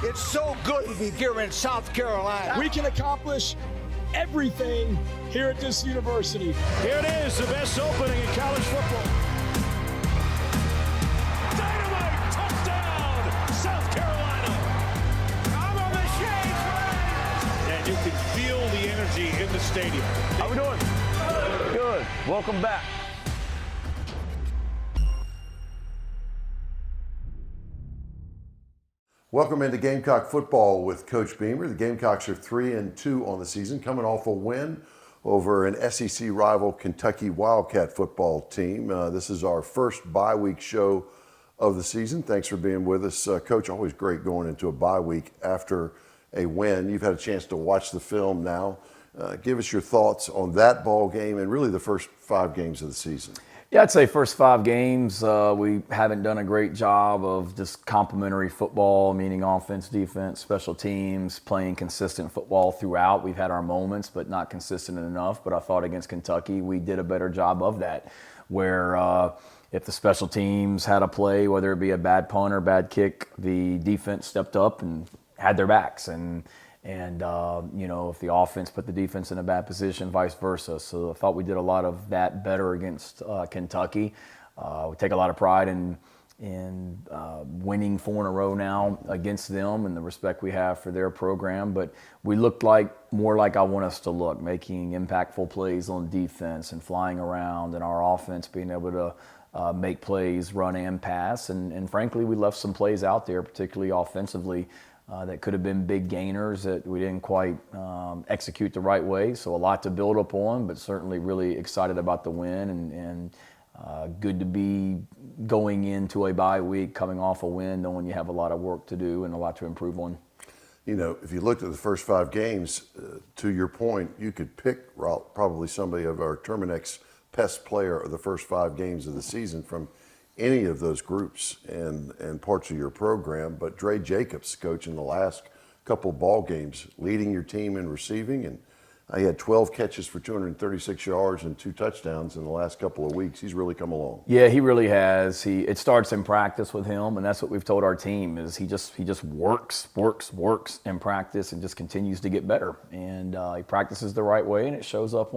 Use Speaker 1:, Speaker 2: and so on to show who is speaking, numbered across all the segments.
Speaker 1: It's so good to be here in South Carolina.
Speaker 2: We can accomplish everything here at this university.
Speaker 3: Here it is, the best opening in college football. Dynamite touchdown, South Carolina. I'm on the shades, man. And you can feel the energy in the stadium.
Speaker 4: How we doing? Good. Welcome back.
Speaker 5: Welcome into Gamecock football with Coach Beamer. The Gamecocks are 3-2 on the season, coming off a win over an SEC rival Kentucky Wildcat football team. This is our first bye week show of the season. Thanks for being with us, Coach. Always great going into a bye week after a win. You've had a chance to watch the film now. Give us your thoughts on that ball game and really the first 5 games of the season.
Speaker 4: Yeah, I'd say first 5 games, we haven't done a great job of just complementary football, meaning offense, defense, special teams, playing consistent football throughout. We've had our moments, but not consistent enough. But I thought against Kentucky, we did a better job of that, where if the special teams had a play, whether it be a bad punt or bad kick, the defense stepped up and had their backs. And if the offense put the defense in a bad position, vice versa. So I thought we did a lot of that better against Kentucky. We take a lot of pride in winning 4 in a row now against them and the respect we have for their program. But we looked more like I want us to look, making impactful plays on defense and flying around, and our offense being able to make plays, run and pass. And frankly, we left some plays out there, particularly offensively, that could have been big gainers that we didn't quite execute the right way. So a lot to build upon, but certainly really excited about the win and good to be going into a bye week, coming off a win, knowing you have a lot of work to do and a lot to improve on.
Speaker 5: You know, if you looked at the first 5 games, to your point, you could pick probably somebody of our Terminex best player of the first 5 games of the season from any of those groups and parts of your program. But Dre Jacobs, coach, in the last couple ball games, leading your team in receiving, and he had 12 catches for 236 yards and 2 touchdowns in the last couple of weeks. He's really come along.
Speaker 4: Yeah, he really has. It starts in practice with him, and that's what we've told our team is he just works in practice and just continues to get better. And he practices the right way, and it shows up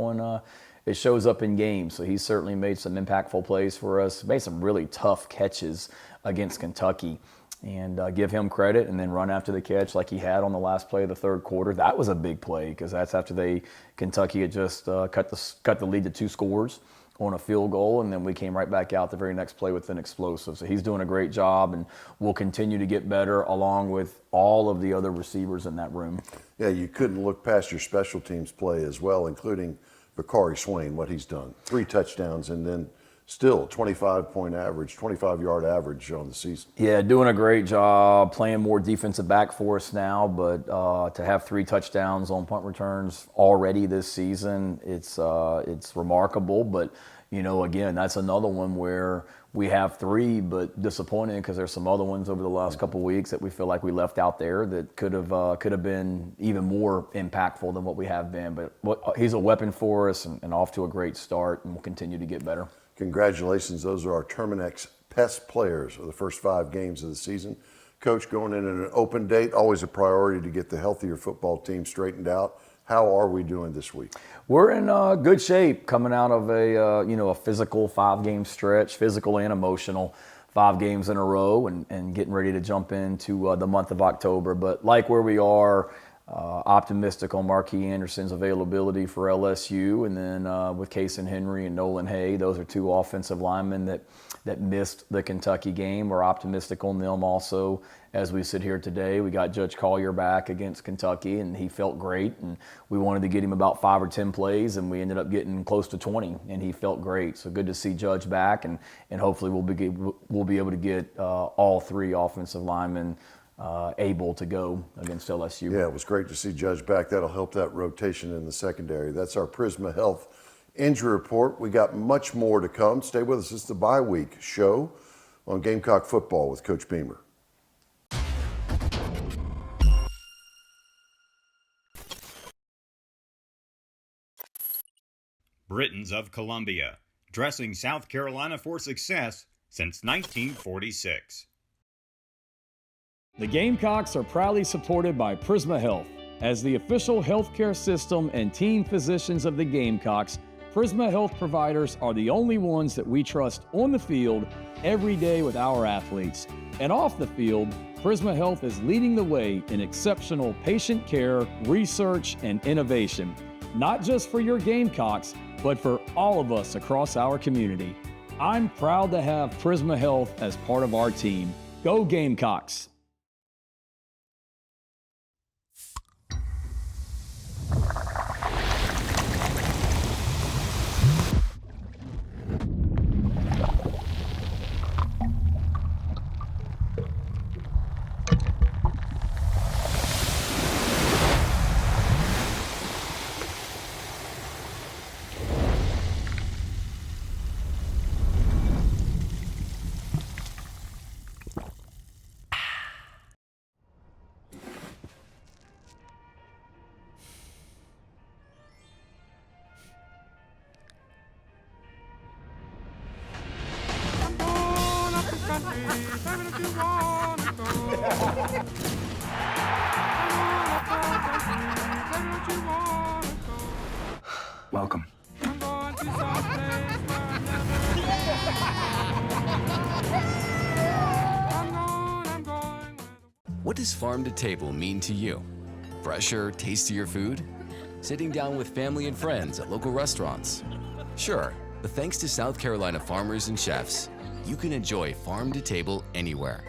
Speaker 4: in games. So he's certainly made some impactful plays for us, made some really tough catches against Kentucky. And give him credit, and then run after the catch like he had on the last play of the third quarter. That was a big play because that's after Kentucky had just cut the lead to 2 scores on a field goal, and then we came right back out the very next play with an explosive. So he's doing a great job, and we'll continue to get better along with all of the other receivers in that room.
Speaker 5: Yeah, you couldn't look past your special teams play as well, including Bakari Swain, what he's done. 3 touchdowns, and then still 25-yard average on the season.
Speaker 4: Yeah, doing a great job, playing more defensive back for us now, but to have 3 touchdowns on punt returns already this season, it's remarkable. But, again, that's another one where we have 3, but disappointing because there's some other ones over the last couple of weeks that we feel like we left out there that could have been even more impactful than what we have been. But he's a weapon for us and off to a great start, and we'll continue to get better.
Speaker 5: Congratulations. Those are our Terminex best players of the first 5 games of the season. Coach, going in at an open date, always a priority to get the healthier football team straightened out. How are we doing this week?
Speaker 4: We're in good shape coming out of a physical 5-game stretch, physical and emotional 5 games in a row, and getting ready to jump into the month of October. But like where we are, optimistic on Marquis Anderson's availability for LSU, and then with Kason Henry and Nolan Hay, those are 2 offensive linemen that missed the Kentucky game. We're optimistic on them also as we sit here today. We got Judge Collier back against Kentucky, and he felt great, and we wanted to get him about 5 or 10 plays, and we ended up getting close to 20, and he felt great. So good to see Judge back, and hopefully we'll be able to get all 3 offensive linemen able to go against LSU.
Speaker 5: Yeah, it was great to see Judge back. That'll help that rotation in the secondary. That's our Prisma Health injury report. We got much more to come. Stay with us. It's the bye week show on Gamecock football with Coach Beamer.
Speaker 6: Britons of Columbia, dressing South Carolina for success since 1946.
Speaker 2: The Gamecocks are proudly supported by Prisma Health. As the official healthcare system and team physicians of the Gamecocks, Prisma Health providers are the only ones that we trust on the field every day with our athletes. And off the field, Prisma Health is leading the way in exceptional patient care, research, and innovation, not just for your Gamecocks, but for all of us across our community. I'm proud to have Prisma Health as part of our team. Go Gamecocks!
Speaker 7: Welcome.
Speaker 8: What does farm to table mean to you? Fresher, tastier food? Sitting down with family and friends at local restaurants? Sure, but thanks to South Carolina farmers and chefs, you can enjoy farm to table anywhere.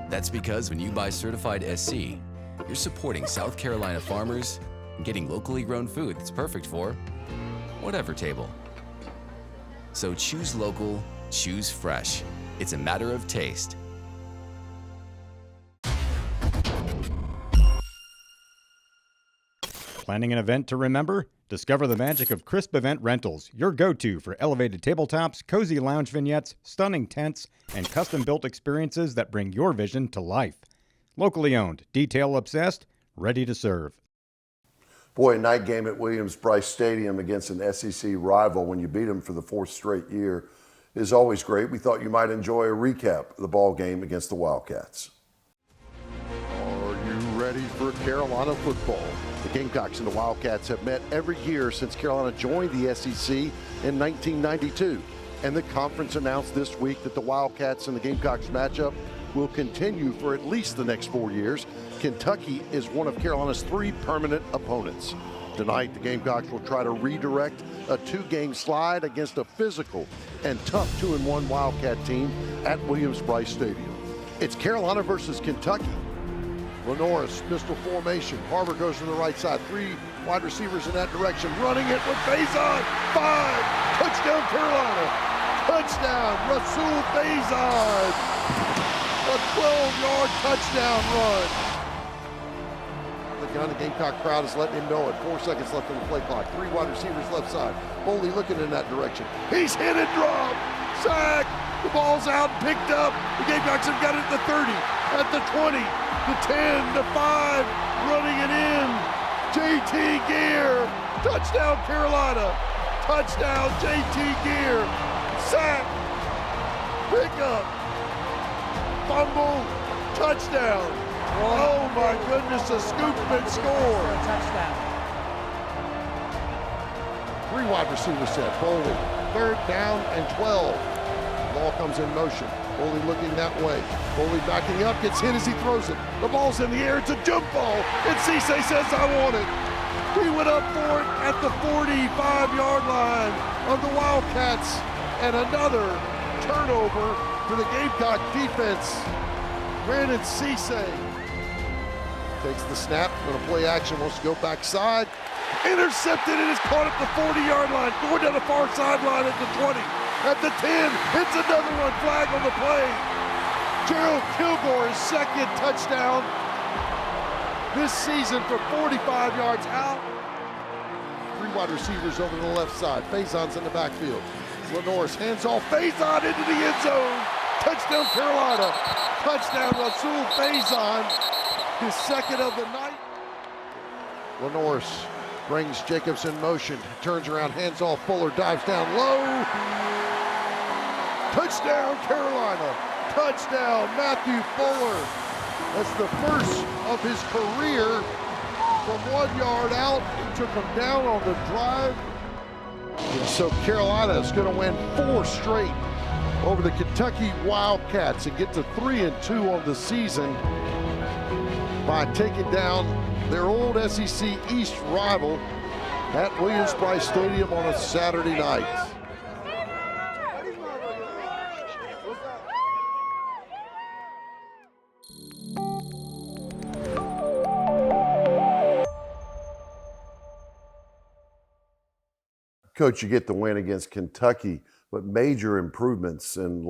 Speaker 8: That's because when you buy certified SC, you're supporting South Carolina farmers and getting locally grown food that's perfect for whatever table. So choose local, choose fresh. It's a matter of taste.
Speaker 9: Planning an event to remember? Discover the magic of Crisp Event Rentals, your go-to for elevated tabletops, cozy lounge vignettes, stunning tents, and custom-built experiences that bring your vision to life. Locally owned, detail-obsessed, ready to serve.
Speaker 5: Boy, a night game at Williams-Brice Stadium against an SEC rival when you beat them for the fourth straight year is always great. We thought you might enjoy a recap of the ball game against the Wildcats.
Speaker 10: Are you ready for Carolina football? The Gamecocks and the Wildcats have met every year since Carolina joined the SEC in 1992. And the conference announced this week that the Wildcats and the Gamecocks matchup will continue for at least the next 4 years. Kentucky is one of Carolina's 3 permanent opponents. Tonight, the Gamecocks will try to redirect a 2-game slide against a physical and tough 2-1 Wildcat team at Williams-Brice Stadium. It's Carolina versus Kentucky. Lenoris, pistol formation. Harbour goes to the right side. 3 wide receivers in that direction. Running it with Faison. 5. Touchdown, Carolina. Touchdown, Rasul Faison. A 12-yard touchdown run. The gun, the Gamecock crowd is letting him know it. 4 seconds left on the play clock. 3 wide receivers left side. Foley looking in that direction. He's hit and dropped. Sack. The ball's out and picked up. The Gamecocks have got it at the 30, at the 20, the 10, the 5, running it in. JT Gear. Touchdown, Carolina. Touchdown, JT Gear. Sack. Pickup. Fumble. Touchdown. Oh my goodness, a scoop and score.
Speaker 11: Touchdown.
Speaker 10: 3 wide receiver set. Foley. 3rd down and 12. Ball comes in motion. Foley looking that way. Foley backing up, gets hit as he throws it. The ball's in the air, it's a jump ball. And Cisse says, I want it. He went up for it at the 45-yard line of the Wildcats. And another turnover for the Gamecock defense. Brandon Cisse takes the snap, going to play action, wants to go backside. Intercepted and is caught at the 40-yard line, going down the far sideline at the 20. At the 10, hits another one, flag on the play. Gerald Kilgore, his 2nd touchdown this season for 45 yards out. 3 wide receivers over to the left side. Faison's in the backfield. Lenoris hands off. Faison into the end zone. Touchdown, Carolina. Touchdown, Rasul Faison. His 2nd of the night. Lenoris brings Jacobs in motion. Turns around, hands off. Fuller dives down low. Touchdown, Carolina. Touchdown, Matthew Fuller. That's the first of his career from 1 yard out. He took him down on the drive. And so Carolina is going to win 4 straight over the Kentucky Wildcats and get to 3-2 on the season by taking down their old SEC East rival at Williams-Brice Stadium on a Saturday night.
Speaker 5: Coach, you get the win against Kentucky, but major improvements in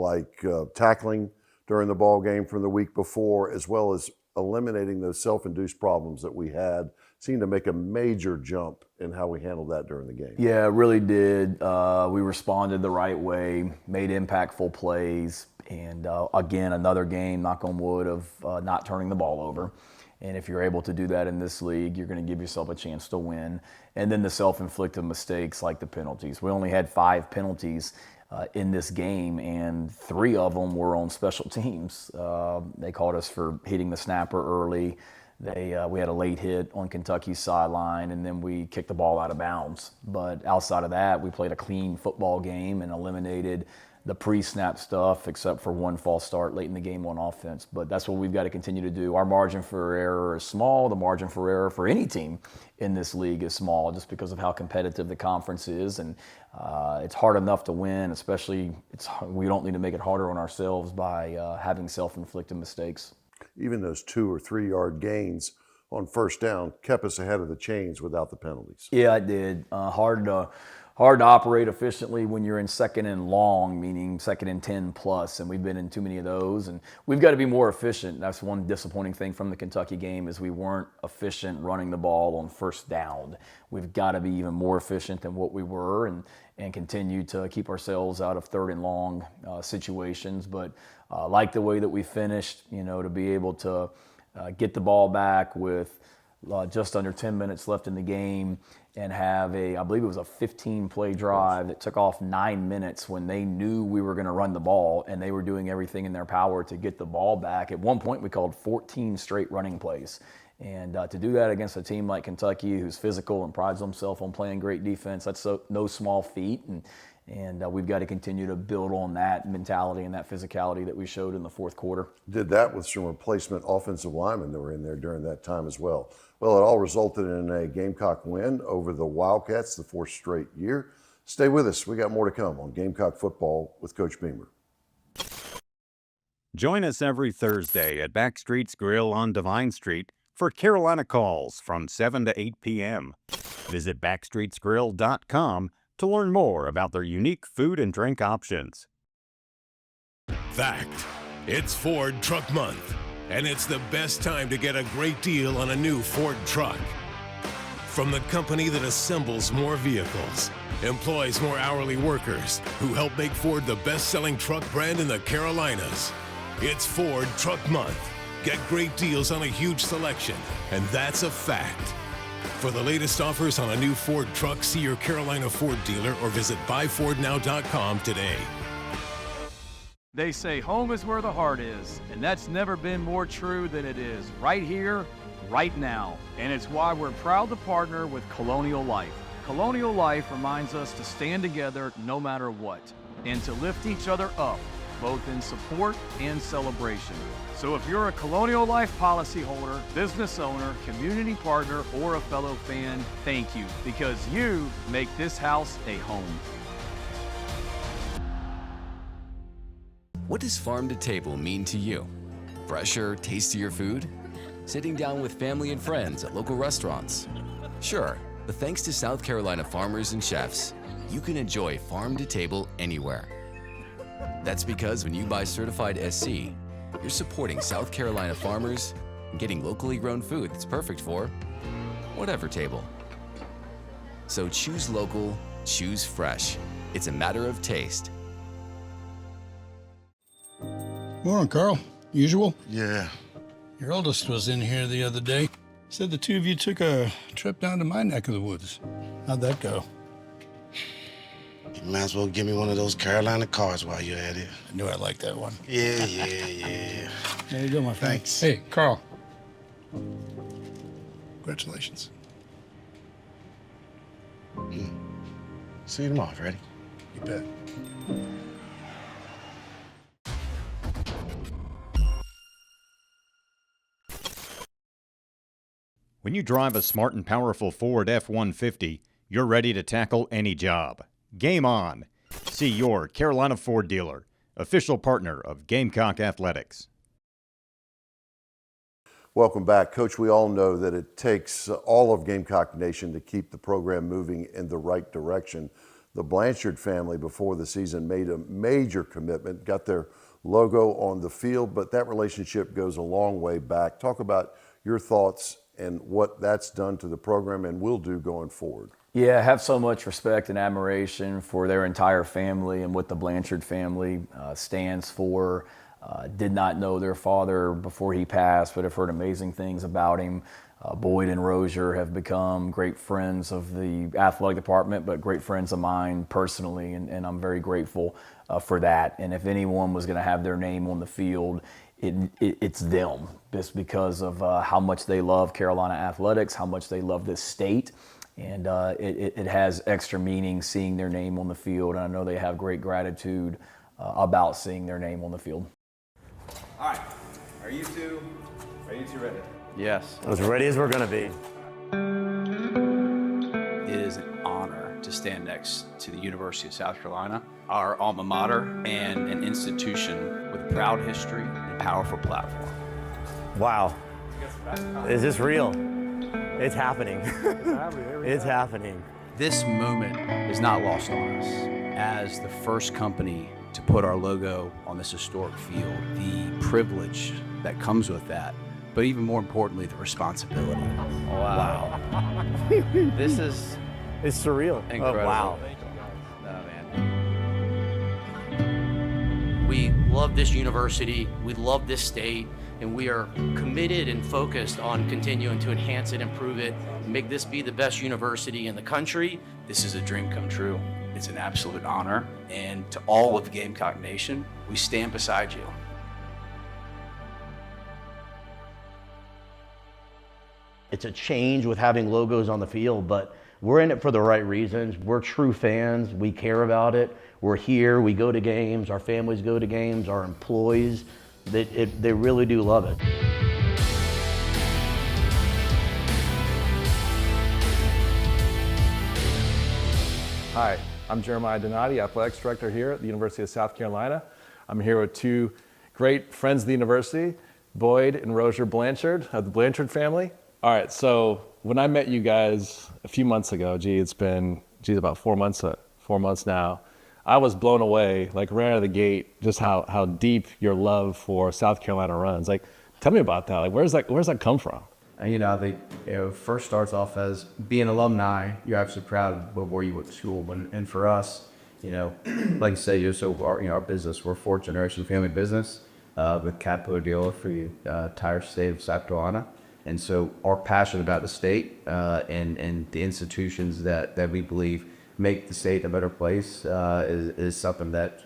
Speaker 5: tackling during the ball game from the week before, as well as eliminating those self-induced problems that we had, seemed to make a major jump in how we handled that during the game.
Speaker 4: Yeah, it really did. We responded the right way, made impactful plays, and again, another game, knock on wood, of not turning the ball over. And if you're able to do that in this league, you're going to give yourself a chance to win. And then the self-inflicted mistakes like the penalties. We only had 5 penalties in this game, and 3 of them were on special teams. They called us for hitting the snapper early. We had a late hit on Kentucky's sideline, and then we kicked the ball out of bounds. But outside of that, we played a clean football game and eliminated the pre-snap stuff, except for one false start late in the game on offense. But that's what we've got to continue to do. Our margin for error is small. The margin for error for any team in this league is small, just because of how competitive the conference is. And it's hard enough to win, especially we don't need to make it harder on ourselves by having self-inflicted mistakes. Even those 2 or 3 yard gains on first down kept us ahead of the chains without the penalties. Yeah, it did. Hard to operate efficiently when you're in 2nd and long, meaning 2nd and 10 plus, and we've been in too many of those, and we've got to be more efficient. That's one disappointing thing from the Kentucky game, is we weren't efficient running the ball on first down. We've got to be even more efficient than what we were, and continue to keep ourselves out of 3rd and long situations. But like the way that we finished, to be able to get the ball back with just under 10 minutes left in the game, and have I believe it was a 15-play drive that took off 9 minutes when they knew we were going to run the ball, and they were doing everything in their power to get the ball back. At one point, we called 14 straight running plays. And to do that against a team like Kentucky, who's physical and prides themselves on playing great defense, that's no small feat. And we've got to continue to build on that mentality and that physicality that we showed in the 4th quarter. Did that with some replacement offensive linemen that were in there during that time as well. Well, it all resulted in a Gamecock win over the Wildcats, the 4th straight year. Stay with us. We got more to come on Gamecock football with Coach Beamer.
Speaker 9: Join us every Thursday at Backstreet's Grill on Devine Street for Carolina Calls from 7 to 8 p.m. Visit backstreetsgrill.com to learn more about their unique food and drink options.
Speaker 7: Fact, it's Ford Truck Month, and it's the best time to get a great deal on a new Ford truck. From the company that assembles more vehicles, employs more hourly workers, who help make Ford the best-selling truck brand in the Carolinas. It's Ford Truck Month. Get great deals on a huge selection, and that's a fact. For the latest offers on a new Ford truck, see your Carolina Ford dealer or visit buyfordnow.com today.
Speaker 11: They say home is where the heart is, and that's never been more true than it is right here, right now. And it's why we're proud to partner with Colonial Life. Colonial Life reminds us to stand together no matter what, and to lift each other up, both in support and celebration. So if you're a Colonial Life policyholder, business owner, community partner, or a fellow fan, thank you, because you make this house a home.
Speaker 8: What does farm to table mean to you? Fresher, tastier food? Sitting down with family and friends at local restaurants? Sure, but thanks to South Carolina farmers and chefs, you can enjoy farm to table anywhere. That's because when you buy certified SC, you're supporting South Carolina farmers and getting locally grown food that's perfect for whatever table. So choose local, choose fresh. It's a matter of taste.
Speaker 12: Morning, Carl. Usual?
Speaker 13: Yeah.
Speaker 12: Your oldest was in here the other day. Said the two of you took a trip down to my neck of the woods. How'd that go?
Speaker 13: You might as well give me one of those Carolina cars while you're at it.
Speaker 12: I knew I liked that one.
Speaker 13: Yeah.
Speaker 12: There you go, my friend.
Speaker 13: Thanks.
Speaker 12: Hey, Carl. Congratulations.
Speaker 13: See you tomorrow, Freddie.
Speaker 12: You bet.
Speaker 9: When you drive a smart and powerful Ford F-150, you're ready to tackle any job. Game on! See your Carolina Ford dealer, official partner of Gamecock Athletics.
Speaker 5: Welcome back. Coach, we all know that it takes all of Gamecock Nation to keep the program moving in the right direction. The Blanchard family before the season made a major commitment, got their logo on the field, but that relationship goes a long way back. Talk about your thoughts and what that's done to the program and will do going forward.
Speaker 4: Yeah, I have so much respect and admiration for their entire family and what the Blanchard family stands for. Did not know their father before he passed, but have heard amazing things about him. Boyd and Rozier have become great friends of the athletic department, but great friends of mine personally, and I'm very grateful for that. And if anyone was going to have their name on the field, it's them, just because of how much they love Carolina athletics, how much they love this state. And it has extra meaning seeing their name on the field. And I know they have great gratitude about seeing their name on the field.
Speaker 14: All right, are you two ready?
Speaker 15: Yes.
Speaker 14: As ready as we're going to be.
Speaker 15: It is an honor to stand next to the University of South Carolina, our alma mater, and an institution with a proud history and powerful platform.
Speaker 14: Wow. Is this real? It's happening. It's happening.
Speaker 15: This moment is not lost on us. As the first company to put our logo on this historic field, the privilege that comes with that, but even more importantly, the responsibility.
Speaker 14: Wow.
Speaker 15: This is
Speaker 14: It's surreal.
Speaker 15: incredible.
Speaker 14: Oh, wow.
Speaker 15: Oh, man.
Speaker 16: We love this university, we love this state, and we are committed and focused on continuing to enhance it, improve it, make this be the best university in the country.
Speaker 15: This is a dream come true. It's an absolute honor. And to all of Gamecock Nation, we stand beside you.
Speaker 14: It's a change with having logos on the field, but we're in it for the right reasons. We're true fans. We care about it. We're here. We go to games. Our families go to games. Our employees, they really do love it.
Speaker 17: Hi, I'm Jeremiah Donati, Athletics Director here at the University of South Carolina. I'm here with two great friends of the university, Boyd and Rozier Blanchard of the Blanchard family. All right, so when I met you guys a few months ago, it's been about 4 months now, I was blown away, like right out of the gate, just how deep your love for South Carolina runs. Like, tell me about that. Like, where's that come from?
Speaker 18: You know, first starts off as being alumni. You're absolutely proud of where you went to school, and for us, you know, like I say, so our business, we're a fourth generation family business with Caterpillar dealer for the entire state of South Carolina, and so our passion about the state and the institutions that we believe make the state a better place is something that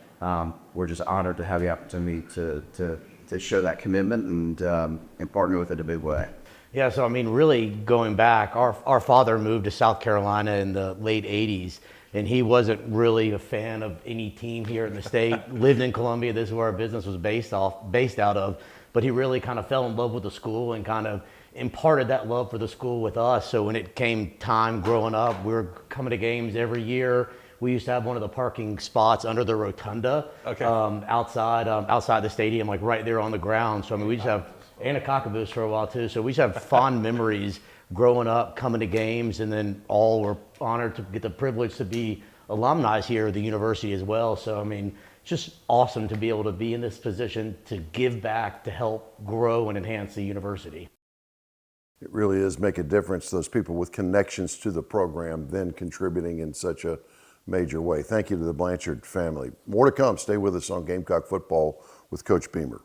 Speaker 18: we're just honored to have the opportunity to show that commitment and partner with it in a big way.
Speaker 14: Yeah, so I mean, really going back, our father moved to South Carolina in the late 80s, and he wasn't really a fan of any team here in the state. Lived in Columbia, this is where our business was based out of, but he really kind of fell in love with the school and kind of imparted that love for the school with us. So when it came time growing up, we were coming to games every year. We used to have one of the parking spots under the rotunda, outside the stadium, like right there on the ground. So I mean, we just have, and a cockaboo for a while too. So we just have fond memories growing up, coming to games, and then all were honored to get the privilege to be alumni here at the university as well. So I mean, it's just awesome to be able to be in this position to give back, to help grow and enhance the university.
Speaker 5: It really is make a difference, those people with connections to the program then contributing in such a major way. Thank you to the Blanchard family. More to come. Stay with us on Gamecock Football with Coach Beamer.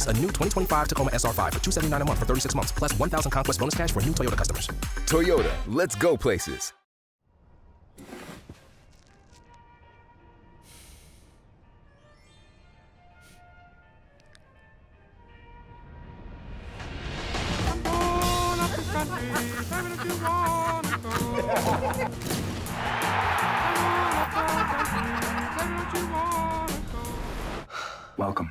Speaker 19: Lease a new 2025 Tacoma SR5 for $279 a month for 36 months, plus $1,000 conquest bonus cash for new Toyota customers.
Speaker 20: Toyota, let's go places.
Speaker 19: Welcome.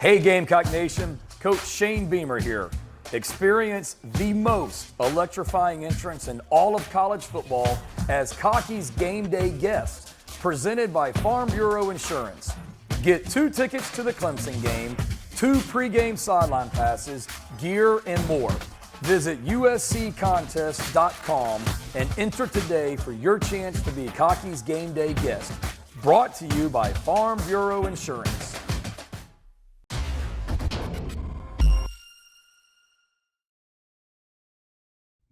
Speaker 2: Hey Gamecock Nation, Coach Shane Beamer here. Experience the most electrifying entrance in all of college football as Cocky's Game Day guest, presented by Farm Bureau Insurance. Get 2 tickets to the Clemson game, 2 pregame sideline passes, gear, and more. Visit usccontest.com and enter today for your chance to be Cocky's Game Day guest. Brought to you by Farm Bureau Insurance.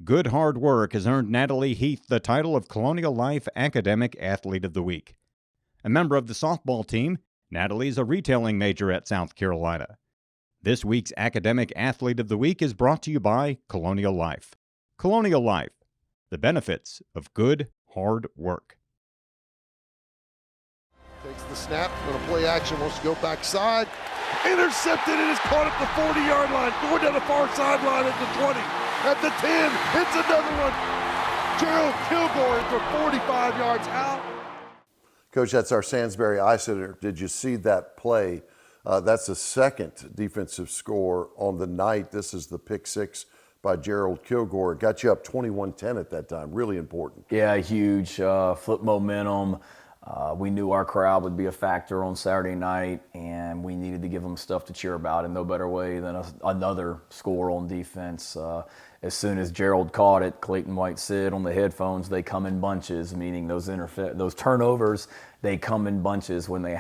Speaker 9: Good hard work has earned Natalie Heath the title of Colonial Life Academic Athlete of the Week. A member of the softball team, Natalie is a retailing major at South Carolina. This week's Academic Athlete of the Week is brought to you by Colonial Life. Colonial Life, the benefits of good hard work.
Speaker 10: Takes the snap, going to play action, wants to go backside. Intercepted, and is caught at the 40-yard line, going down the far sideline at the 20. At the 10, it's another one. Gerald Kilgore for 45 yards out.
Speaker 5: Coach, that's our Sainsbury Eye Center. Did you see that play? That's the second defensive score on the night. This is the pick 6 by Gerald Kilgore. Got you up 21-10 at that time. Really important.
Speaker 4: Yeah, huge. Flip momentum. We knew our crowd would be a factor on Saturday night, and we needed to give them stuff to cheer about, and no better way than another score on defense. As soon as Gerald caught it, Clayton White said on the headphones, they come in bunches, meaning those turnovers, they come in bunches when you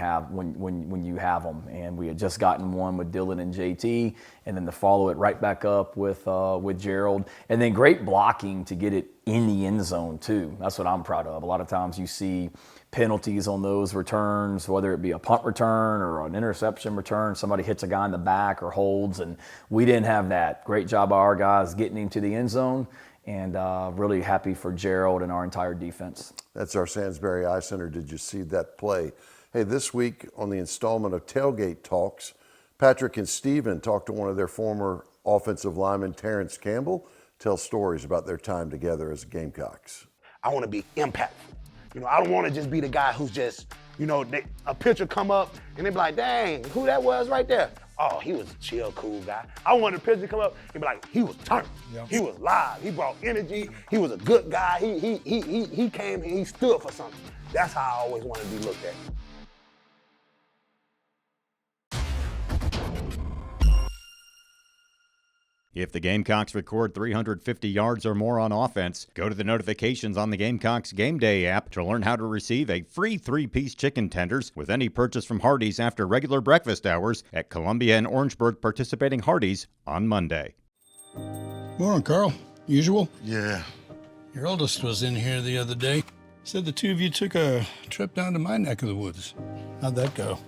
Speaker 4: have them. And we had just gotten one with Dylan and JT, and then to follow it right back up with Gerald, and then great blocking to get it in the end zone too. That's what I'm proud of. A lot of times you see penalties on those returns, whether it be a punt return or an interception return, somebody hits a guy in the back or holds, and we didn't have that. Great job by our guys getting him to the end zone, and really happy for Gerald and our entire defense.
Speaker 5: That's our Sainsbury Eye Center. Did you see that play? Hey, this week on the installment of Tailgate Talks, Patrick and Steven talked to one of their former offensive linemen, Terrence Campbell, tell stories about their time together as Gamecocks.
Speaker 21: I want to be impactful. You know, I don't want to just be the guy who's just, you know, a picture come up and they be like, dang, who that was right there? Oh, he was a chill, cool guy. I want a picture come up and be like, he was turned. Yep. He was live. He brought energy. He was a good guy. He came and he stood for something. That's how I always want to be looked at.
Speaker 9: If the Gamecocks record 350 yards or more on offense, go to the notifications on the Gamecocks Game Day app to learn how to receive a free 3-piece chicken tenders with any purchase from Hardee's after regular breakfast hours at Columbia and Orangeburg participating Hardee's on Monday.
Speaker 12: Morning, Carl. Usual?
Speaker 13: Yeah.
Speaker 12: Your oldest was in here the other day. Said the 2 of you took a trip down to my neck of the woods. How'd that go?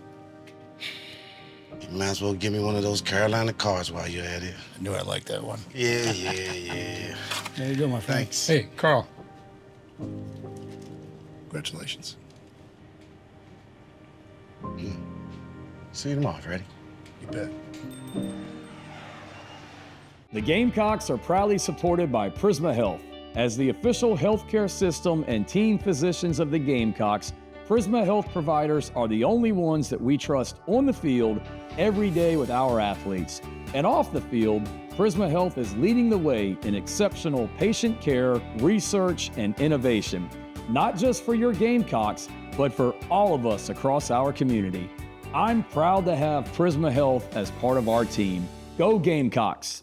Speaker 13: You might as well give me one of those Carolina cars while you're at it.
Speaker 12: I knew I liked that one.
Speaker 13: Yeah.
Speaker 12: There you go, my friend.
Speaker 13: Thanks.
Speaker 12: Hey, Carl. Congratulations.
Speaker 13: See you tomorrow, Freddie.
Speaker 12: You bet.
Speaker 2: The Gamecocks are proudly supported by Prisma Health. As the official healthcare system and team physicians of the Gamecocks, Prisma Health providers are the only ones that we trust on the field every day with our athletes. And off the field, Prisma Health is leading the way in exceptional patient care, research, and innovation, not just for your Gamecocks, but for all of us across our community. I'm proud to have Prisma Health as part of our team. Go Gamecocks!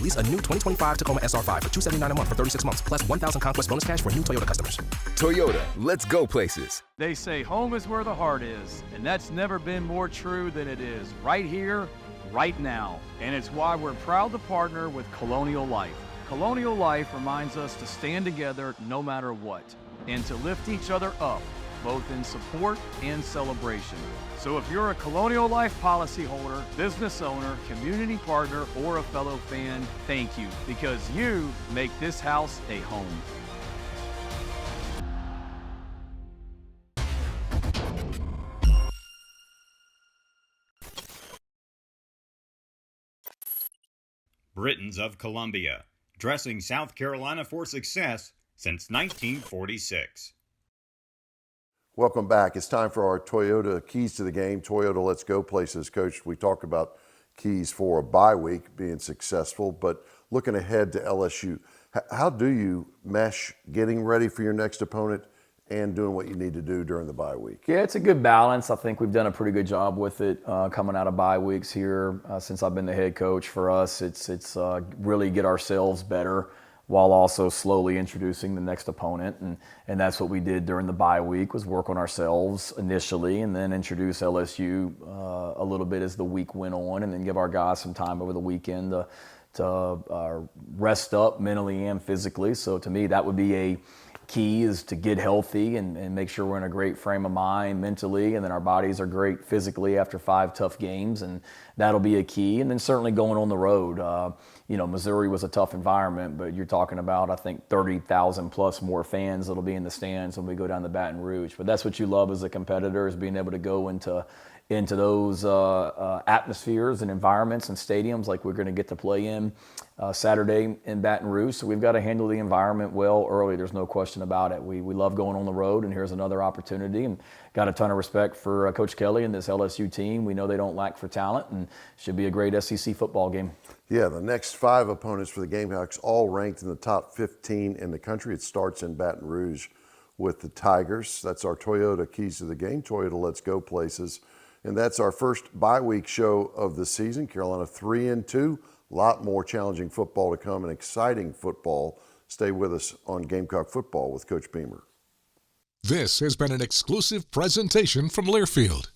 Speaker 19: Lease a new 2025 Tacoma SR5 for $279 a month for 36 months, plus $1,000 conquest bonus cash for new Toyota customers.
Speaker 20: Toyota, let's go places.
Speaker 11: They say home is where the heart is, and that's never been more true than it is right here, right now. And it's why we're proud to partner with Colonial Life. Colonial Life reminds us to stand together no matter what, and to lift each other up, both in support and celebration. So if you're a Colonial Life policyholder, business owner, community partner, or a fellow fan, thank you, because you make this house a home.
Speaker 6: Britons of Columbia, dressing South Carolina for success since 1946.
Speaker 5: Welcome back. It's time for our Toyota Keys to the Game, Toyota Let's Go Places. Coach, we talked about keys for a bye week being successful, but looking ahead to LSU, how do you mesh getting ready for your next opponent and doing what you need to do during the bye week?
Speaker 4: Yeah, it's a good balance. I think we've done a pretty good job with it coming out of bye weeks here since I've been the head coach. For us, it's really get ourselves better while also slowly introducing the next opponent. And that's what we did during the bye week, was work on ourselves initially and then introduce LSU a little bit as the week went on, and then give our guys some time over the weekend to rest up mentally and physically. So to me, that would be a key, is to get healthy and make sure we're in a great frame of mind mentally, and then our bodies are great physically after 5 tough games, and that'll be a key. And then certainly going on the road. Missouri was a tough environment, but you're talking about, I think, 30,000 plus more fans that'll be in the stands when we go down to Baton Rouge. But that's what you love as a competitor, is being able to go into those atmospheres and environments and stadiums like we're going to get to play in Saturday in Baton Rouge. So we've got to handle the environment well early. There's no question about it. We love going on the road, and here's another opportunity, and got a ton of respect for Coach Kelly and this LSU team. We know they don't lack for talent, and should be a great SEC football game.
Speaker 5: Yeah, the next 5 opponents for the Gamecocks all ranked in the top 15 in the country. It starts in Baton Rouge with the Tigers. That's our Toyota Keys to the Game, Toyota Let's Go Places. And that's our first bye week show of the season. Carolina 3-2. A lot more challenging football to come and exciting football. Stay with us on Gamecock Football with Coach Beamer.
Speaker 1: This has been an exclusive presentation from Learfield.